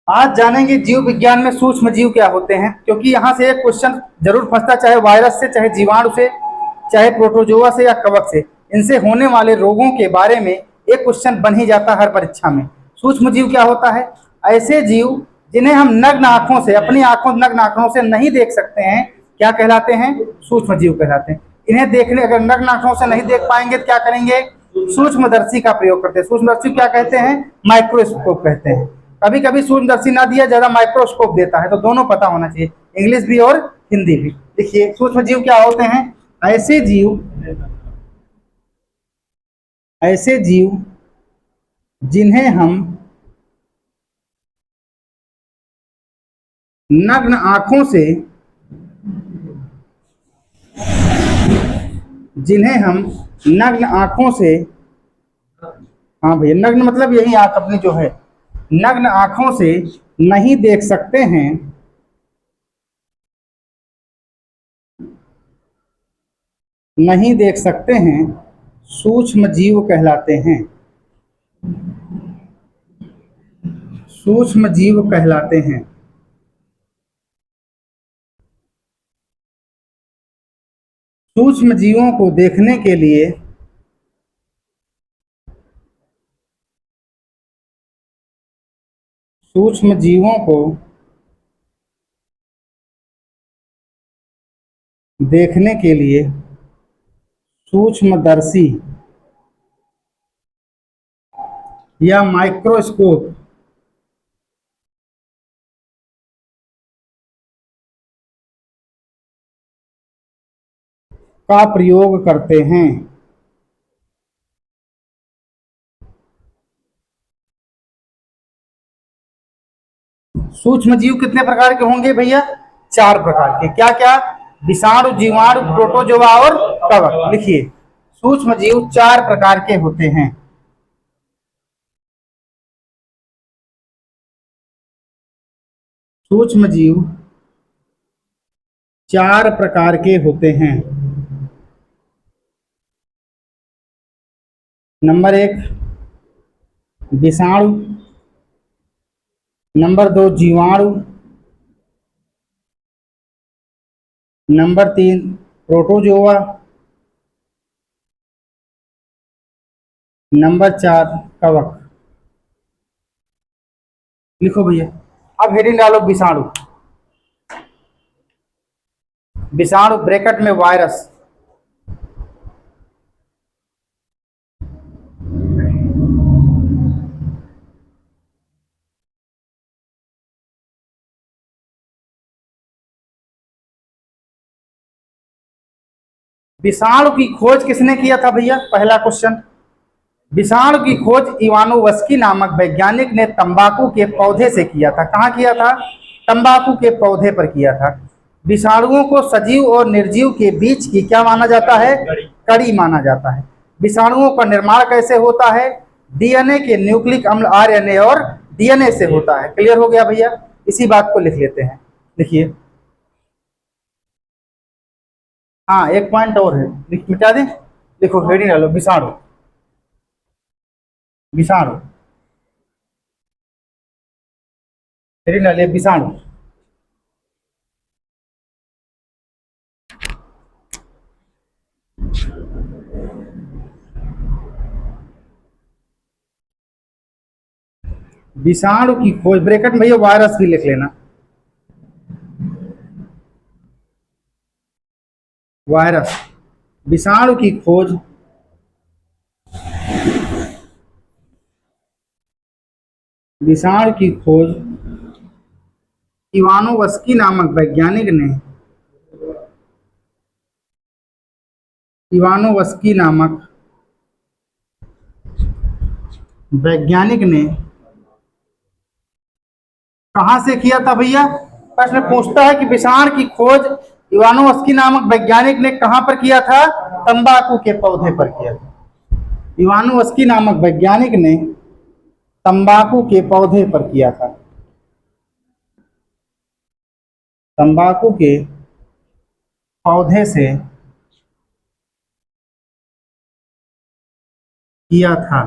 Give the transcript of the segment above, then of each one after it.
आज जानेंगे जीव विज्ञान में सूक्ष्म जीव क्या होते हैं, क्योंकि यहाँ से एक क्वेश्चन जरूर फंसता, चाहे वायरस से, चाहे जीवाणु से, चाहे प्रोटोजोआ से या कवक से। इनसे होने वाले रोगों के बारे में एक क्वेश्चन बन ही जाता है हर परीक्षा में। सूक्ष्म जीव क्या होता है? ऐसे जीव जिन्हें हम नग्न आंखों से, अपनी नग्न आंखों से नहीं देख सकते हैं, क्या कहलाते हैं? सूक्ष्म जीव कहलाते हैं। इन्हें देखने, अगर नग्न आंखों से नहीं देख पाएंगे तो क्या करेंगे? सूक्ष्मदर्शी का प्रयोग करते हैं। सूक्ष्मदर्शी क्या कहते हैं? माइक्रोस्कोप कहते हैं। कभी कभी सूक्ष्मदर्शी ना दिया, ज्यादा माइक्रोस्कोप देता है, तो दोनों पता होना चाहिए, इंग्लिश भी और हिंदी भी। देखिए सूक्ष्म जीव क्या होते हैं? ऐसे जीव जिन्हें हम नग्न आंखों से जिन्हें हम नग्न आंखों से, हाँ भैया, नग्न मतलब यही आंख अपनी जो है, नग्न आंखों से नहीं देख सकते हैं, नहीं देख सकते हैं, सूक्ष्म जीव कहलाते हैं। सूक्ष्म जीव कहलाते हैं। सूक्ष्म जीवों को देखने के लिए सूक्ष्म जीवों को देखने के लिए सूक्ष्मदर्शी या माइक्रोस्कोप का प्रयोग करते हैं। सूक्ष्म जीव कितने प्रकार के होंगे भैया? 4 प्रकार के। क्या क्या? विषाणु, जीवाणु, प्रोटोजोआ और कवक। लिखिए, सूक्ष्म जीव 4 प्रकार के होते हैं। सूक्ष्म जीव 4 प्रकार के होते हैं। नंबर 1 विषाणु, नंबर 2 जीवाणु, नंबर 3 प्रोटोजोआ, नंबर 4 कवक। लिखो भैया। अब हेडिंग डालो विषाणु। विषाणु ब्रैकेट में वायरस। विषाणु की खोज किसने किया था भैया? पहला क्वेश्चन। विषाणु की खोज इवानोवस्की नामक वैज्ञानिक ने तंबाकू के पौधे से किया था। कहाँ किया था? तंबाकू के पौधे पर किया था। विषाणुओं को सजीव और निर्जीव के बीच की क्या माना जाता है? कड़ी माना जाता है। विषाणुओं का निर्माण कैसे होता है? डीएनए के न्यूक्लिक अम्ल आरएनए और डीएनए से होता है। क्लियर हो गया भैया? इसी बात को लिख लेते हैं। लिखिए। हाँ, एक पॉइंट और है, मिटा दें। देखो हेडिंग डालो विषाणु। विषाणु हेडिंग डालिए विषाणु। विषाणु की खोज ब्रैकेट में भैया वायरस भी लिख लेना। वायरस। विषाणु की खोज विषाणु की खोज इवानोवस्की नामक वैज्ञानिक ने इवानोवस्की नामक वैज्ञानिक ने कहां से किया था भैया? प्रश्न पूछता है कि विषाणु की खोज इवानोवस्की नामक वैज्ञानिक ने कहां पर किया था? तंबाकू के पौधे पर किया था। इवानोवस्की नामक वैज्ञानिक ने तंबाकू के पौधे पर किया था। तंबाकू के पौधे से किया था।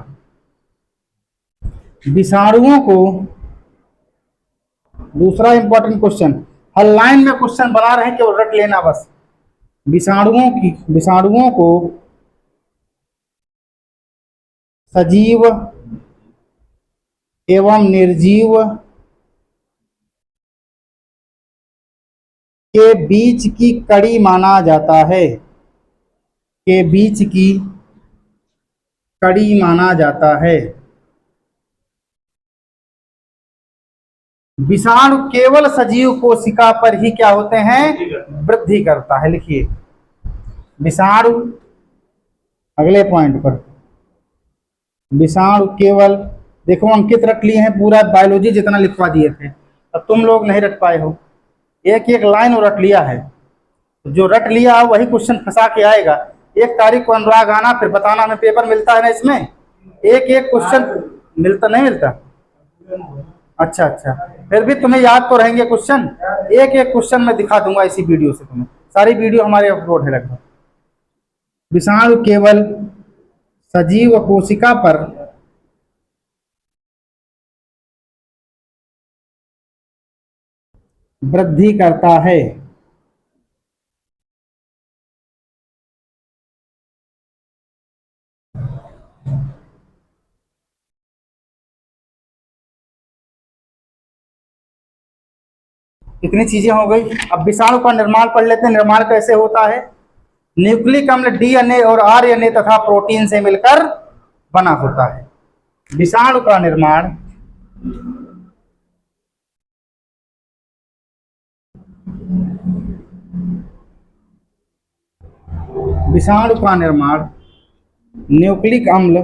विषाणुओं को दूसरा इंपॉर्टेंट क्वेश्चन, हर लाइन में क्वेश्चन बना रहे हैं, केवल रट लेना बस। विषाणुओं को सजीव एवं निर्जीव के बीच की कड़ी माना जाता है, के बीच की कड़ी माना जाता है। विषाणु केवल सजीव कोशिका पर ही क्या होते हैं, वृद्धि करता है। लिखिए विषाणु, अगले पॉइंट पर, विषाणु केवल, देखो अंकित रख लिए हैं, पूरा बायोलॉजी जितना लिखवा दिए थे, अब तुम लोग नहीं रट पाए हो, एक एक लाइन रट लिया है। जो रट लिया है वही क्वेश्चन फंसा के आएगा। 1 तारीख को अनुराग आना, फिर बताना हमें पेपर मिलता है ना इसमें, एक एक क्वेश्चन मिलता नहीं मिलता। अच्छा अच्छा, फिर भी तुम्हें याद तो रहेंगे क्वेश्चन, एक एक क्वेश्चन मैं दिखा दूंगा इसी वीडियो से तुम्हें, सारी वीडियो हमारे अपलोड है लगभग। विषाणु केवल सजीव कोशिका पर वृद्धि करता है। कितनी चीजें हो गई। अब विषाणु का निर्माण पढ़ लेते हैं, निर्माण कैसे होता है। न्यूक्लिक अम्ल डीएनए और आरएनए तथा प्रोटीन से मिलकर बना होता है। विषाणु का निर्माण न्यूक्लिक अम्ल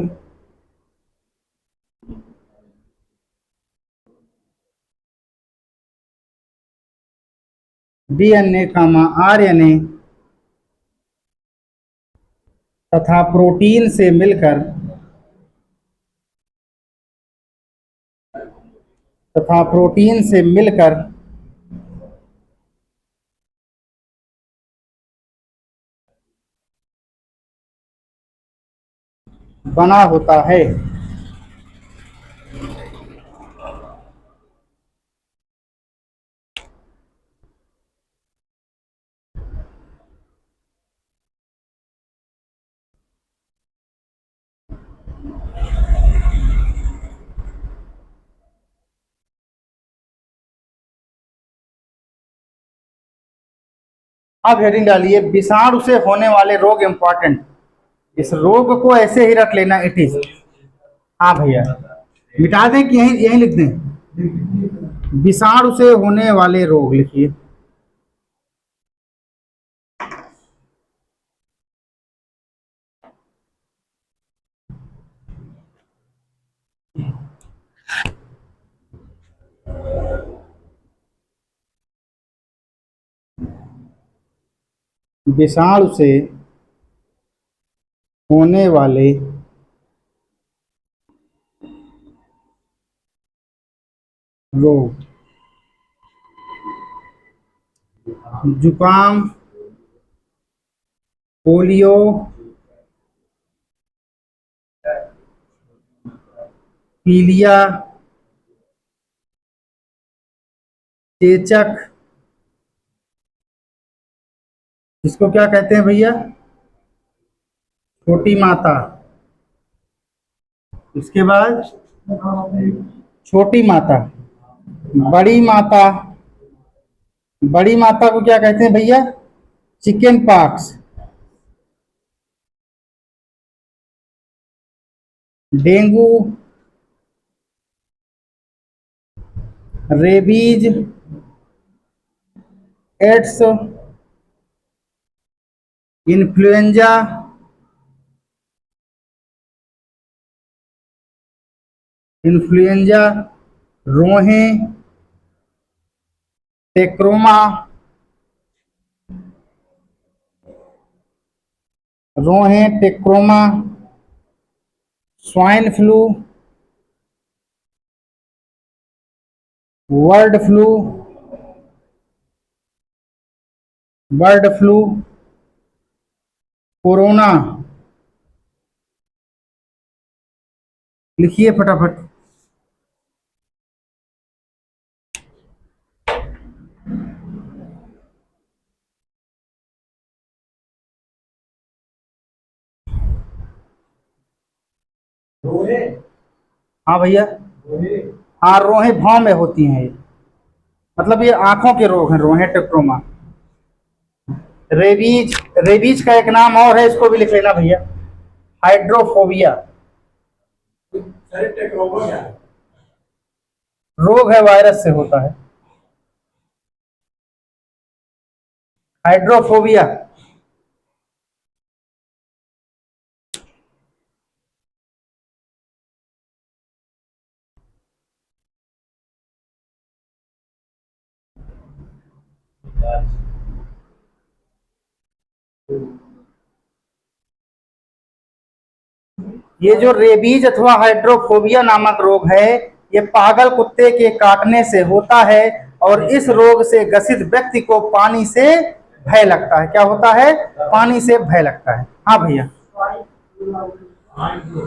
डीएनए आरएनए तथा प्रोटीन से मिलकर बना होता है। अब हेडिंग डालिए, विषाणु से होने वाले रोग इंपॉर्टेंट। इस रोग को ऐसे ही रख लेना, इट इज। हाँ भैया, मिटा दें कि यही यही लिख दें, विषाणु से होने वाले रोग लिखिए। विषाणु से होने वाले रोग, जुकाम, पोलियो, पीलिया, चेचक, इसको क्या कहते हैं भैया, छोटी माता। उसके बाद छोटी माता, बड़ी माता, बड़ी माता को क्या कहते हैं भैया, chicken pox, dengue, rabies, AIDS, influenza, रोहें, trachoma, swine flu, bird flu, corona. लिखिए फटाफट। हाँ भैया, हाँ रोहें भाव में होती हैं ये, मतलब ये आंखों के रोग हैं, रोहें टेट्रोमा। रेबीज, रेबीज का एक नाम और है, इसको भी लिख लेना भैया, हाइड्रोफोबिया। रोग है, वायरस से होता है, हाइड्रोफोबिया। ये जो रेबीज अथवा हाइड्रोफोबिया नामक रोग है, ये पागल कुत्ते के काटने से होता है, और इस रोग से ग्रसित व्यक्ति को पानी से भय लगता है। क्या होता है? पानी से भय लगता है। हाँ भैया,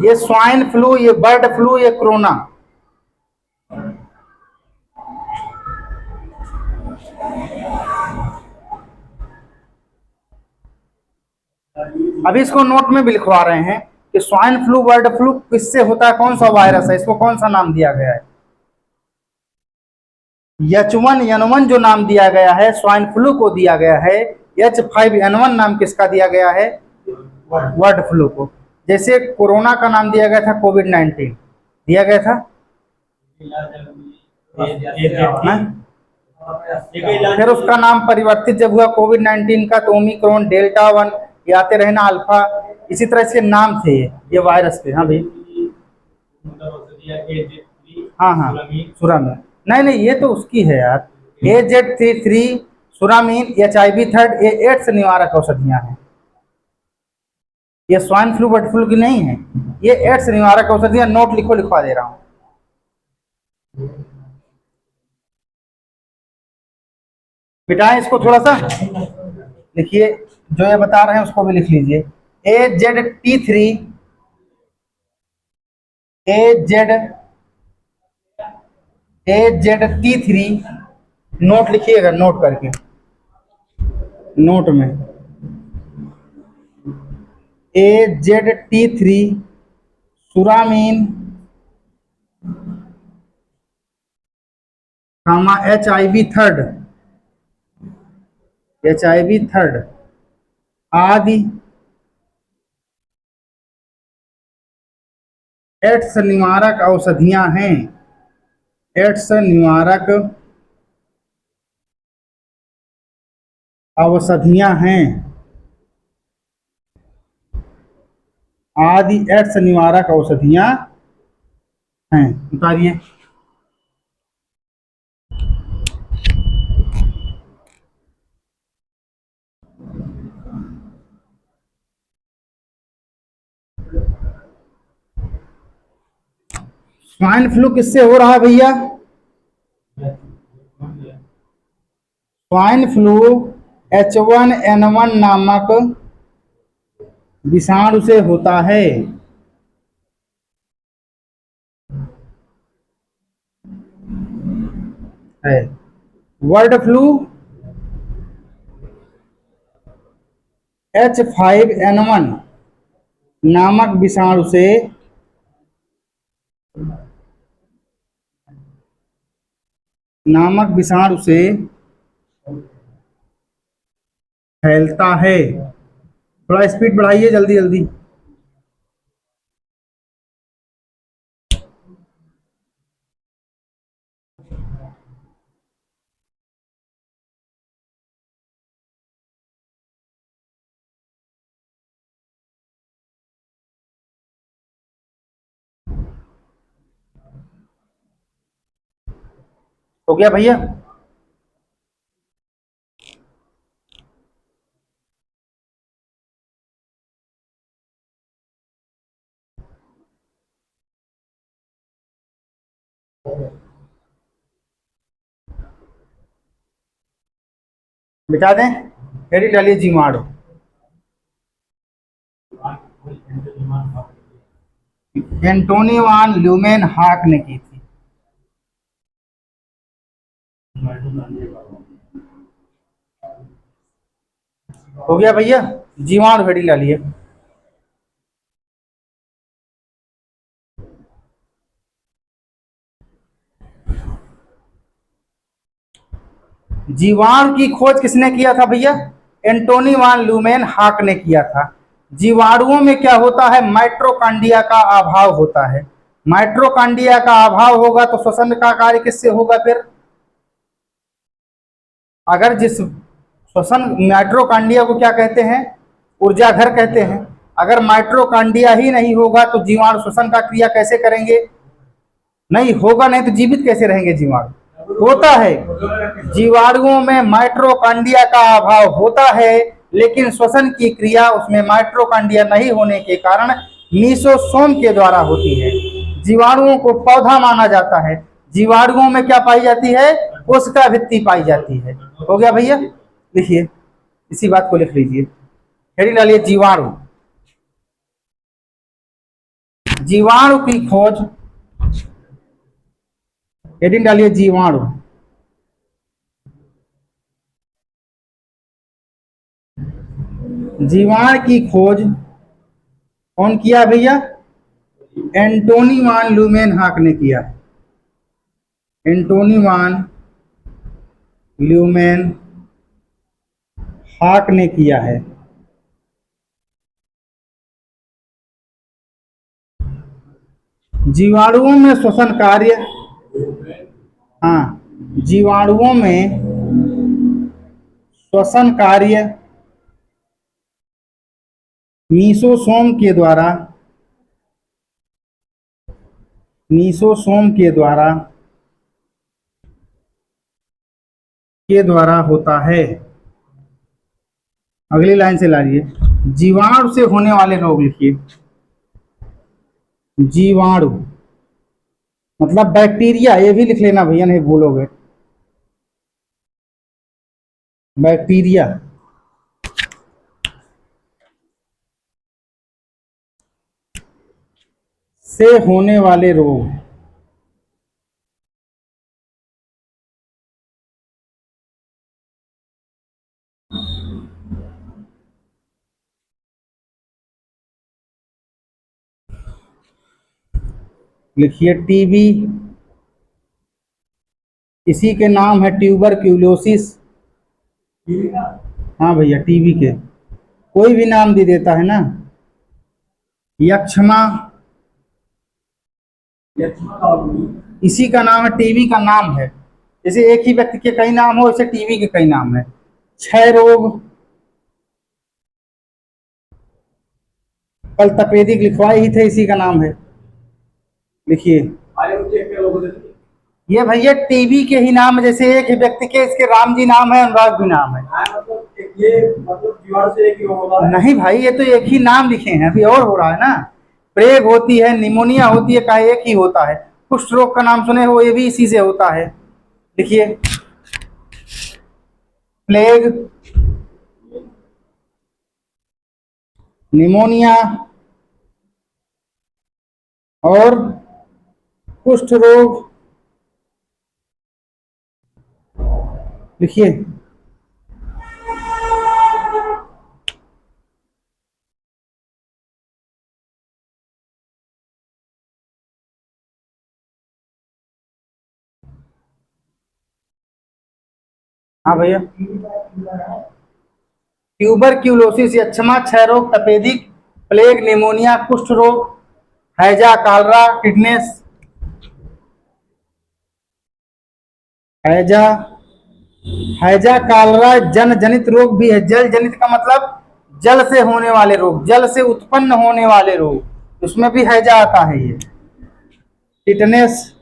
ये स्वाइन फ्लू, ये बर्ड फ्लू, ये कोरोना। अभी इसको नोट में भी लिखवा रहे हैं कि स्वाइन फ्लू, बर्ड फ्लू किससे होता है, कौन सा वायरस है, इसको कौन सा नाम दिया गया है। H1N1 जो नाम दिया गया है स्वाइन फ्लू को दिया गया है, H5N1 नाम किसका दिया गया है? बर्ड फ्लू को। जैसे कोरोना का नाम दिया गया था कोविड-19, दिया गया था। हाँ? फिर उसका नाम परिवर्तित जब हुआ कोविड-19 का, तो ओमिक्रॉन, डेल्टा 1, ये आते रहे ना, अल्फा, इसी तरह से नाम थे ये वायरस के। हाँ भाई, हाँ हाँ, सुरामीन, नहीं नहीं, ये तो उसकी है यार, AZ33, सुरामीन, HIV थर्ड, ये एड्स निवारक औषधियां हैं। ये स्वाइन फ्लू बर्ड फ्लू की नहीं है, ये एड्स निवारक औषधियां। नोट लिखो, लिखवा दे रहा हूँ। मिटाएं इसको थोड़ा सा, लिखिए, जो ये बता रहे हैं उसको भी लिख लीजिए। AZ3, AZ3, नोट लिखिएगा, नोट करके, नोट में AZ3, सुरामीन, कामा HIV थर्ड आदि एड्स निवारक औषधियां हैं, एड्स निवारक औषधियां हैं, आदि एड्स निवारक औषधियां हैं। बताइए। स्वाइन फ्लू किससे हो रहा है भैया? स्वाइन फ्लू H1N1 नामक विषाणु से होता है। बर्ड फ्लू H5N1 नामक विषाणु से फैलता है। थोड़ा स्पीड बढ़ाइए, जल्दी जल्दी। हो गया भैया? मिटा दें? हेडी डालिए, जीवाणु। एंटोनी वान ल्यूमेन हाक ने की थी। हो गया भैया? जीवाणु हेडी डालिए। जीवाणु की खोज किसने किया था भैया? एंटोनी वान ल्यूमेन हाक ने किया था। जीवाणुओं में क्या होता है? माइट्रोकांडिया का अभाव होता है। माइट्रोकांडिया का अभाव होगा तो श्वसन का कार्य किससे होगा फिर? अगर जिस श्वसन, माइट्रोकांडिया को क्या कहते हैं? ऊर्जा घर कहते हैं। अगर माइट्रोकांडिया ही नहीं होगा तो जीवाणु श्वसन का क्रिया कैसे करेंगे? नहीं होगा, नहीं तो जीवित कैसे रहेंगे जीवाणु? होता है। जीवाणुओं में माइट्रोकांडिया का अभाव होता है, लेकिन श्वसन की क्रिया उसमें माइट्रोकांडिया नहीं होने के कारण मीसोसोम के द्वारा होती है। जीवाणुओं को पौधा माना जाता है। जीवाणुओं में क्या पाई जाती है? कोशिका भित्ति पाई जाती है। हो गया भैया? लिखिए, इसी बात को लिख लीजिए, हेडिंग डालिए जीवाणु। जीवाणु की खोज, हेडिंग डालिए जीवाणु। जीवाणु की खोज कौन किया भैया? एंटोनी वान ल्यूमेन हाक ने किया। एंटोनी वान ल्यूमेन हाक ने किया है। जीवाणुओं में श्वसन कार्य, हाँ, जीवाणुओं में श्वसन कार्य मीसोसोम के द्वारा, मीसोसोम के द्वारा होता है। अगली लाइन से लाइए, जीवाणु से होने वाले रोग लिखिए। जीवाणु मतलब बैक्टीरिया, ये भी लिख लेना भैया, नहीं भूलोगे। बैक्टीरिया से होने वाले रोग, लिखिए टीबी, इसी के नाम है ट्यूबरक्यूलोसिस। हाँ भैया, टीबी के कोई भी नाम दे देता है ना। यक्ष्मा, इसी का नाम है, टीबी का नाम है। जैसे एक ही व्यक्ति के कई नाम हो, ऐसे टीबी के कई नाम है। क्षय रोग, कल तपेदिक लिखवाए ही थे, इसी का नाम है। लिखिए, ये भैया टीबी के ही नाम है। जैसे एक ही व्यक्ति के, इसके राम जी नाम है, अनुराग भी नाम है। नहीं भाई, ये तो एक ही नाम लिखे हैं, अभी और हो रहा है ना। प्लेग होती है, निमोनिया होती है, का एक ही होता है। कुष्ठ रोग का नाम सुने हो, ये भी इसी से होता है। लिखिए, प्लेग, निमोनिया और कुष्ठ रोग। लिखिए, हाँ भैया, ट्यूबरक्यूलोसिस, यक्ष्मा, क्षय रोग, तपेदिक, प्लेग, निमोनिया, कुष्ठ रोग, हैजा, कालरा, टिटनेस, हैजा, हैजा कालरा जन जनित रोग भी है। जल जनित का मतलब जल से होने वाले रोग, जल से उत्पन्न होने वाले रोग, उसमें भी हैजा आता है। ये टिटनेस,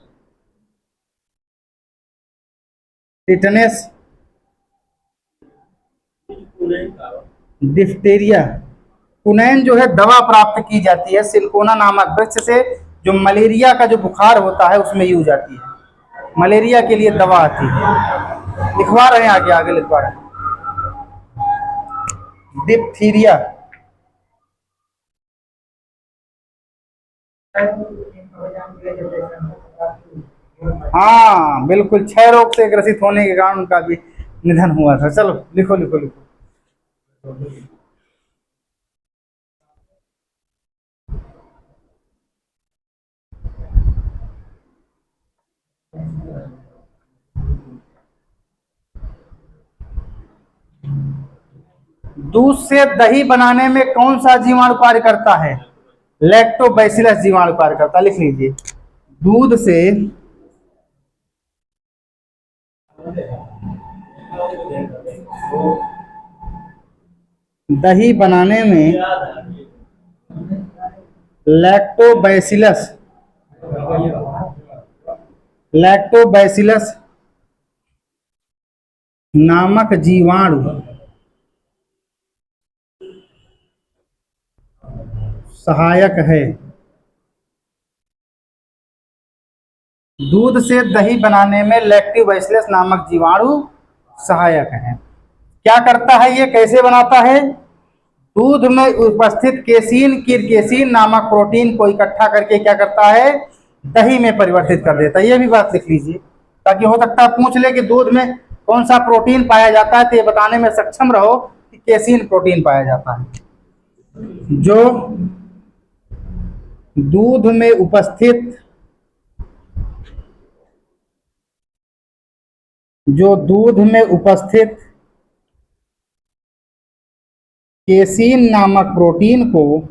टिटनेस, डिफ्टेरिया। कुनैन जो है दवा प्राप्त की जाती है सिलिकोना नामक वृक्ष से, जो मलेरिया का जो बुखार होता है उसमें यूज आती है। मलेरिया के लिए दवा आती है। लिखवा रहे हैं, आगे आगे लिखवा रहे हैं। डिप्थीरिया, हाँ बिल्कुल, क्षय रोग से ग्रसित होने के कारण उनका भी निधन हुआ था। चलो लिखो लिखो लिखो। दूध से दही बनाने में कौन सा जीवाणु कार्य करता है? लैक्टोबैसिलस जीवाणु कार्य करता है। लिख लीजिए, दूध से दही बनाने में लैक्टोबैसिलस लैक्टोबैसिलस नामक जीवाणु सहायक है। दूध से दही बनाने में लैक्टोबैसिलस नामक जीवाणु सहायक है। क्या करता है ये, कैसे बनाता है? दूध में उपस्थित केसीन किरकेसीन नामक प्रोटीन को इकट्ठा करके क्या करता है? दही में परिवर्तित कर देता है। ये भी बात लिख लीजिए, ताकि हो सकता है पूछ ले कि दूध में कौन सा प्रोटीन पाया जाता है, तो ये बताने में सक्षम रहो कि केसीन प्रोटीन पाया जाता है। जो दूध में उपस्थित केसीन नामक प्रोटीन को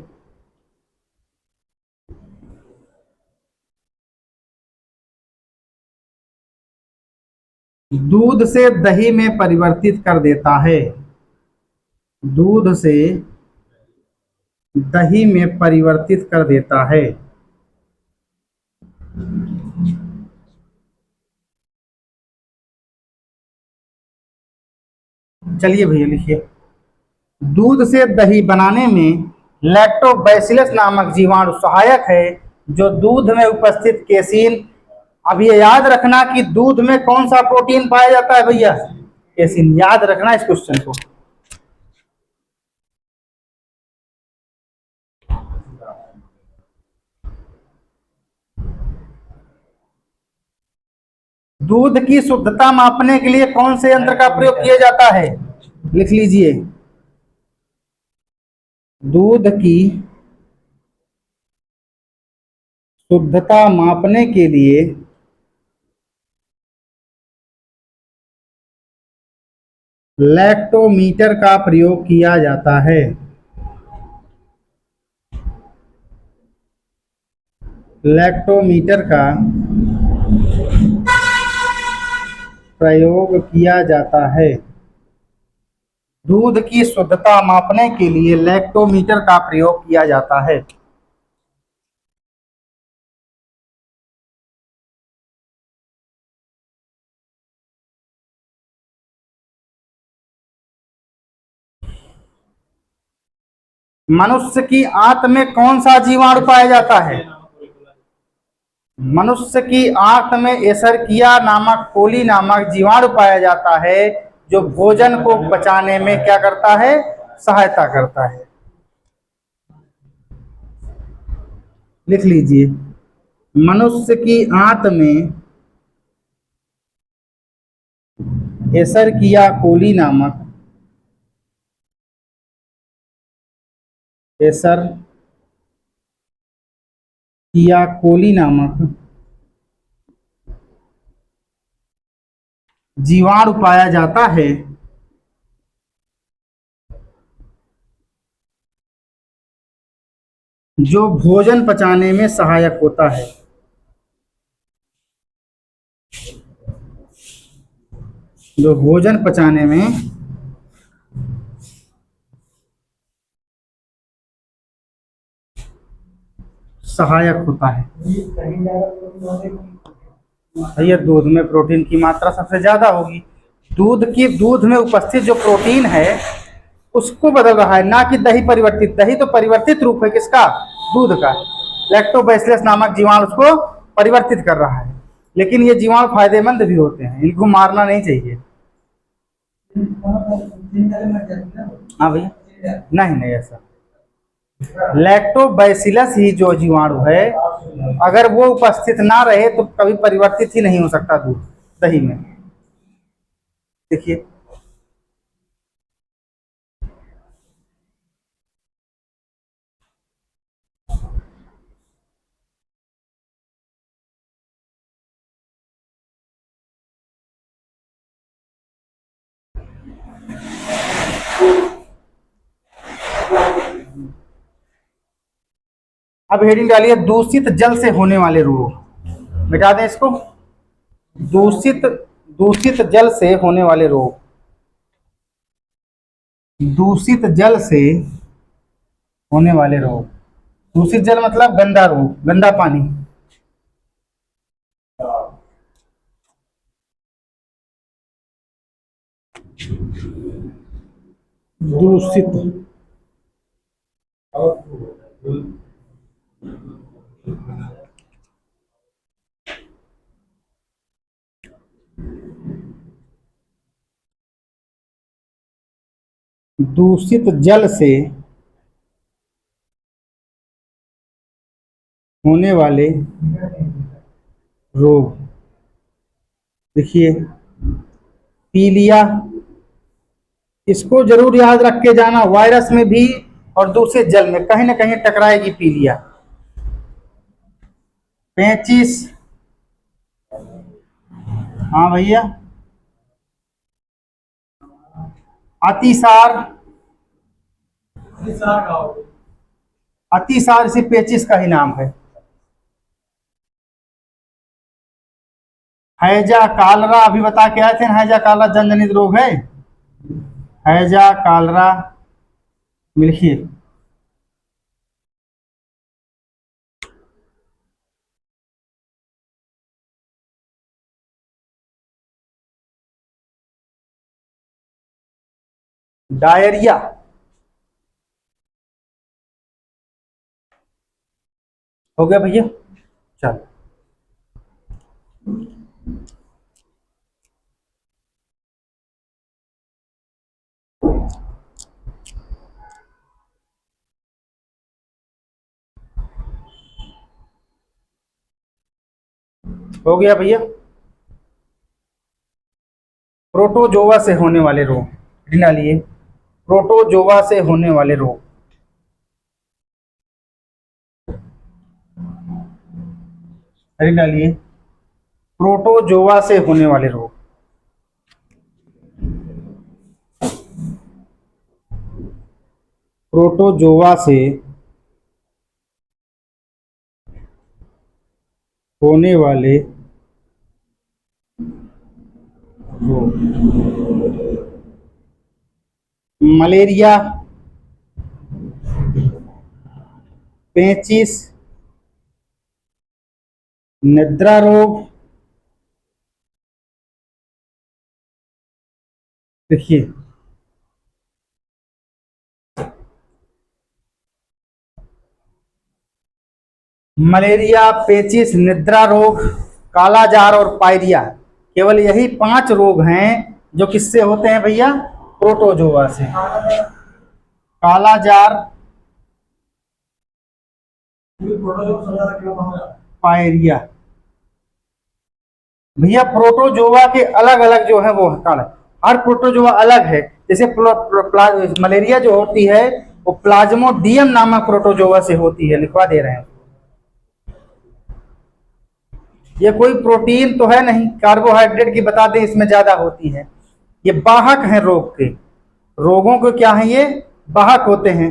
दूध से दही में परिवर्तित कर देता है। दूध से दही में परिवर्तित कर देता है। चलिए भैया लिखिए, दूध से दही बनाने में लैक्टोबैसिलस नामक जीवाणु सहायक है, जो दूध में उपस्थित केसीन। अब ये याद रखना कि दूध में कौन सा प्रोटीन पाया जाता है भैया? केसीन। याद रखना इस क्वेश्चन को। दूध की शुद्धता मापने के लिए कौन से यंत्र का प्रयोग किया जाता है? लिख लीजिए, दूध की शुद्धता मापने के लिए लैक्टोमीटर का प्रयोग किया जाता है। लैक्टोमीटर का प्रयोग किया जाता है। दूध की शुद्धता मापने के लिए लैक्टोमीटर का प्रयोग किया जाता है। मनुष्य की आंत में कौन सा जीवाणु पाया जाता है? मनुष्य की आंत में एसरकिया नामक कोली नामक जीवाणु पाया जाता है, जो भोजन को पचाने में क्या करता है? सहायता करता है। लिख लीजिए, मनुष्य की आंत में एसरकिया कोली नामक जीवाणु पाया जाता है, जो भोजन पचाने में सहायक होता है। जो भोजन पचाने में सहायक होता है। भैया दूध में प्रोटीन की मात्रा सबसे ज्यादा होगी। दूध में उपस्थित जो प्रोटीन है उसको बदल रहा है, ना कि दही परिवर्तित। दही तो परिवर्तित रूप है किसका? दूध का। लैक्टोबैसिलस नामक जीवाणु उसको परिवर्तित कर रहा है। लेकिन ये जीवाणु फायदेमंद भी होते हैं, इनको मारना नहीं चाहिए। हाँ भैया, नहीं ऐसा। लैक्टोबैसिलस ही जो जीवाणु है, अगर वो उपस्थित ना रहे तो कभी परिवर्तित ही नहीं हो सकता दूध दही में। देखिए, अब हेडिंग डालिए दूषित जल से होने वाले रोग। मिटा दें इसको। दूषित दूषित जल से होने वाले रोग। दूषित जल से होने वाले रोग। दूषित जल मतलब गंदा रोग, गंदा पानी। दूषित दूषित जल से होने वाले रोग। देखिए पीलिया, इसको जरूर याद रख के जाना, वायरस में भी और दूषित जल में कहीं ना कहीं टकराएगी पीलिया। पेचिस, हाँ भैया। अतिसार, अतिसार से पेचिस का ही नाम है। हैजा कालरा, अभी बता के आए थे ना, हैजा कालरा जनजनित रोग है। हैजा कालरा, लिखिए। डायरिया, हो गया भैया। चलो हो गया भैया। प्रोटोजोआ से होने वाले रोग डालिए। प्रोटोजोआ से होने वाले रोग। डालिए प्रोटोजोआ से होने वाले रोग। प्रोटोजोआ से होने वाले रोग। मलेरिया, पेचिस, निद्रा रोग। देखिए मलेरिया, पेचिस, निद्रा रोग, कालाजार और पायरिया, केवल यही 5 रोग हैं जो किससे होते हैं भैया? प्रोटोजोआ से। कालाजार, पायरिया। भैया प्रोटोजोआ के अलग अलग जो है वो कारण, हर प्रोटोजोआ अलग है। जैसे मलेरिया जो होती है वो प्लाज्मोडियम नामक प्रोटोजोआ से होती है, लिखवा दे रहे हैं। ये कोई प्रोटीन तो है नहीं, कार्बोहाइड्रेट की बता दें इसमें ज्यादा होती है। ये वाहक हैं रोग के, रोगों को क्या है ये वाहक होते हैं।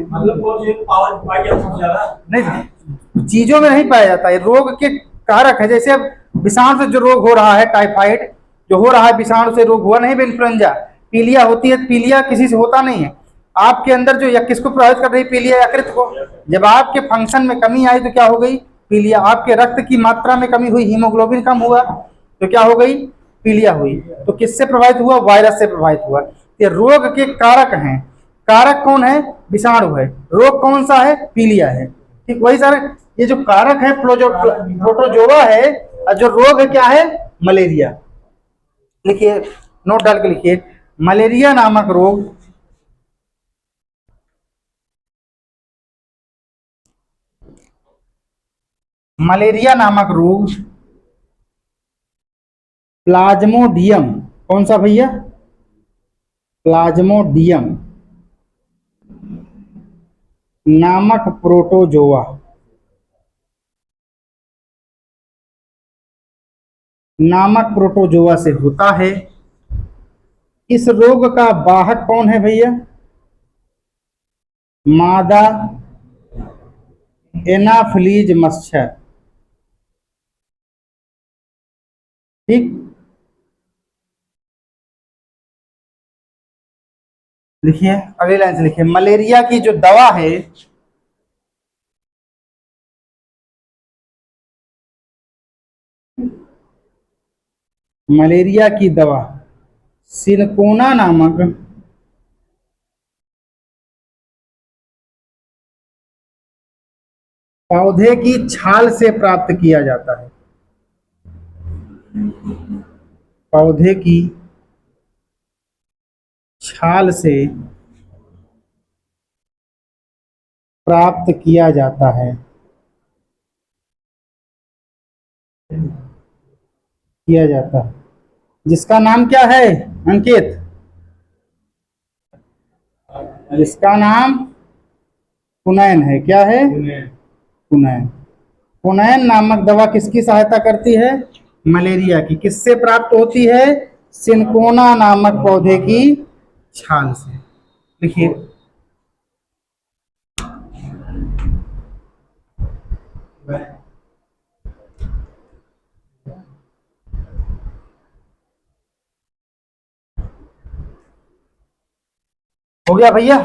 नहीं, चीजों में नहीं पाया जाता है, रोग के कारक है। जैसे अब विषाणु से जो रोग हो रहा है, टाइफाइड जो हो रहा है, विषाणु से रोग हुआ नहीं, इन्फ्लुएंजा। पीलिया होती है, पीलिया किसी से होता नहीं है। आपके अंदर जो या किसको प्रभावित कर रही पीलिया? यकृत को। जब आपके फंक्शन में कमी आई तो क्या हो गई? पीलिया। आपके रक्त की मात्रा में कमी हुई, हीमोग्लोबिन कम हुआ तो क्या हो गई? पीलिया हुई। तो किससे प्रभावित हुआ? वायरस से प्रभावित हुआ। ये रोग के कारक हैं। कारक कौन है? विषाणु है। रोग कौन सा है? पीलिया है। ठीक वही सर, ये जो कारक है प्रोटोजोआ है, और जो रोग है क्या है? मलेरिया। लिखिए, नोट डाल के लिखिए, मलेरिया नामक रोग मलेरिया नामक रोग प्लाज्मोडियम, कौन सा भैया? प्लाज्मोडियम नामक प्रोटोजोआ से होता है। इस रोग का वाहक कौन है भैया? मादा एनाफिलीज मच्छर। ठीक, लिखिए अगली लाइन से लिखिए, मलेरिया की जो दवा है, मलेरिया की दवा सिनकोना नामक पौधे की छाल से प्राप्त किया जाता है। पौधे की छाल से प्राप्त किया जाता है, किया जाता है, जिसका नाम क्या है अंकित? जिसका नाम कुनैन है। क्या है? कुनैन। कुनैन नामक दवा किसकी सहायता करती है? मलेरिया की। किससे प्राप्त होती है? सिनकोना नामक पौधे की छाल से। लिखिए, हो गया भैया?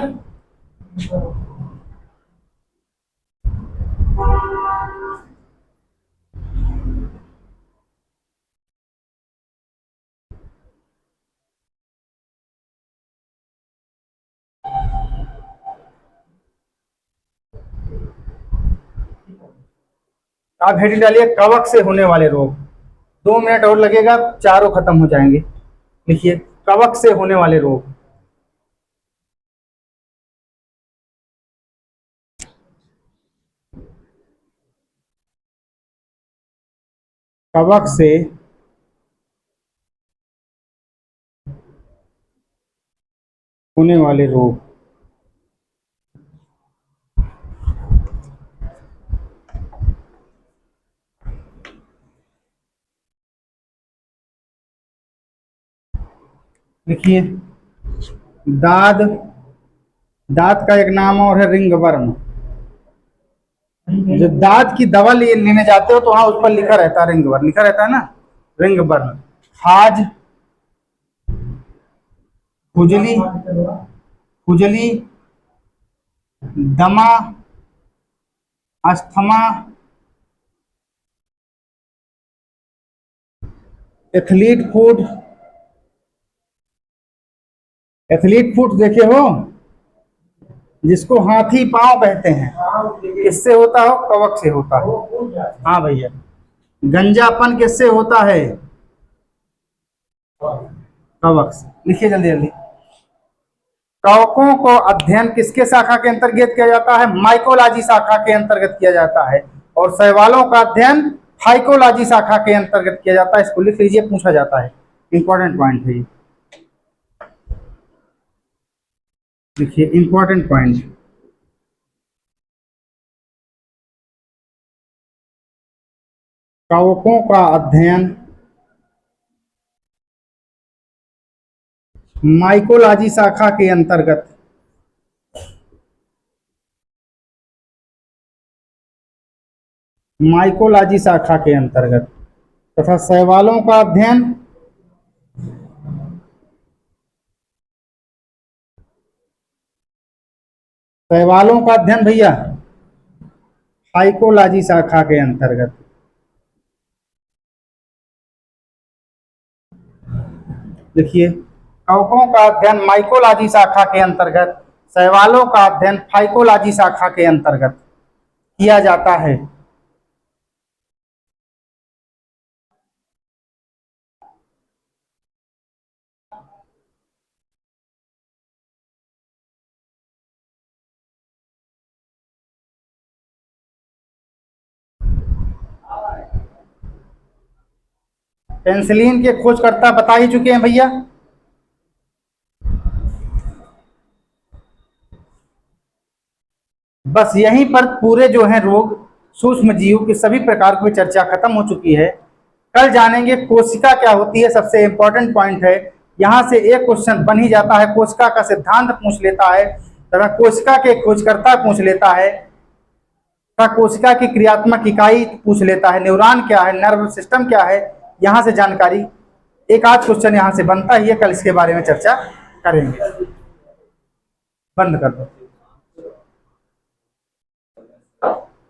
आप हेडिंग डालिए, कवक से होने वाले रोग। 2 मिनट और लगेगा, चारों खत्म हो जाएंगे। लिखिए, कवक से होने वाले रोग। कवक से होने वाले रोग। लिखिए, दाद, दांत का एक नाम और है रिंगवर्म। जो दांत की दवा लेने जाते हो तो वहां उस पर लिखा रहता है रिंगवर्म, लिखा रहता है ना, रिंगवर्म। खाज, खुजली, खुजली, दमा, asthma, athlete food. Athlete food देखे हो, जिसको हाथी पांव कहते हैं, किससे होता हो? कवक से होता है। हाँ भैया। गंजापन किससे होता है? कवक से। लिखिए जल्दी जल्दी। कवकों को अध्ययन किसके शाखा के अंतर्गत किया जाता है? माइकोलॉजी शाखा के अंतर्गत किया जाता है। और शैवालों का अध्ययन फाइकोलॉजी शाखा के अंतर्गत किया जाता है। इसको लिख लीजिए, पूछा जाता है, इंपॉर्टेंट पॉइंट है ये। देखिए, इंपॉर्टेंट पॉइंट, कवकों का अध्ययन माइकोलॉजी शाखा के अंतर्गत, माइकोलॉजी शाखा के अंतर्गत तथा शैवालों का अध्ययन शैवालों का अध्ययन भैया फाइकोलॉजी शाखा के अंतर्गत। देखिए, कवकों का अध्ययन माइकोलॉजी शाखा के अंतर्गत, शैवालों का अध्ययन फाइकोलॉजी शाखा के अंतर्गत किया जाता है। पेंसिलिन के खोजकर्ता बता ही चुके हैं भैया। बस यहीं पर पूरे जो हैं रोग, सूक्ष्म जीव की सभी प्रकार की चर्चा खत्म हो चुकी है। कल जानेंगे कोशिका क्या होती है, सबसे इंपॉर्टेंट पॉइंट है। यहां से एक क्वेश्चन बन ही जाता है, कोशिका का सिद्धांत पूछ लेता है तथा कोशिका के खोजकर्ता पूछ लेता है। का कोशिका की क्रियात्मक इकाई पूछ लेता है, न्यूरॉन क्या है, नर्व सिस्टम क्या है, यहाँ से जानकारी एक आध क्वेश्चन यहाँ से बनता ही है। कल इसके बारे में चर्चा करेंगे। बंद कर दो।